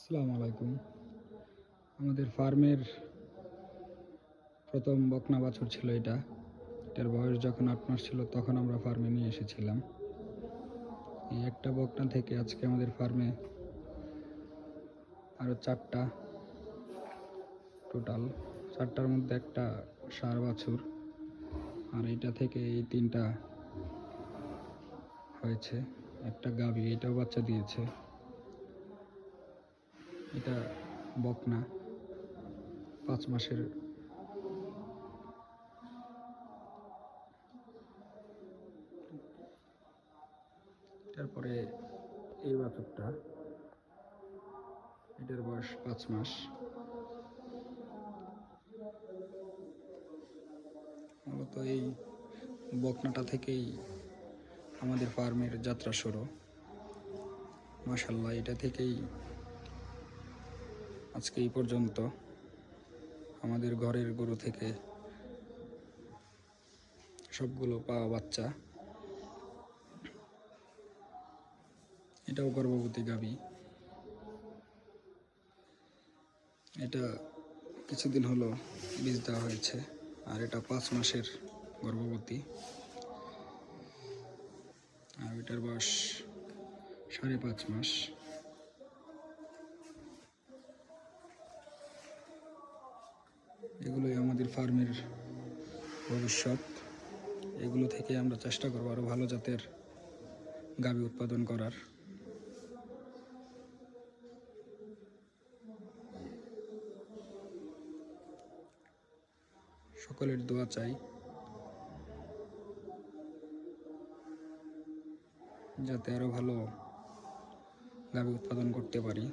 আসসালামু আলাইকুম। আমাদের ফার্মের প্রথম বকনা বাছুর ছিল এটা। এটার বয়স যখন ৮ মাস ছিল তখন আমরা ফার্মে নিয়ে এসেছিলাম। এই একটা বকনা থেকে আজকে আমাদের ফার্মে আরও 4টা, টোটাল 4টার মধ্যে একটা ষাঁড় বাছুর, আর এইটা থেকে এই 3টা হয়েছে। একটা গাভী, এটাও বাচ্চা দিয়েছে। এটা বকনা 5 মাসের। তারপরে এই বাছুরটা, এটার বয়স 5 মাস। মূলত এই বকনাটা থেকেই আমাদের ফার্মের যাত্রা শুরু। মাশাআল্লাহ, এটা থেকেই আজকে এই পর্যন্ত আমাদের ঘরের গরু থেকে সবগুলো পাওয়া বাচ্চা। এটাও গর্ভবতী গাভী। এটা কিছুদিন হলো বীজ দেওয়া হয়েছে, আর এটা 5 মাসের গর্ভবতী। আর এটার বয়স 5.5 মাস। এগুলোই আমাদের ফার্মের ভবিষ্যৎ। এগুলো থেকে আমরা চেষ্টা করবো আরও ভালো জাতের গাভী উৎপাদন করার। সকলের দোয়া চাই যাতে আরও ভালো গাভী উৎপাদন করতে পারি।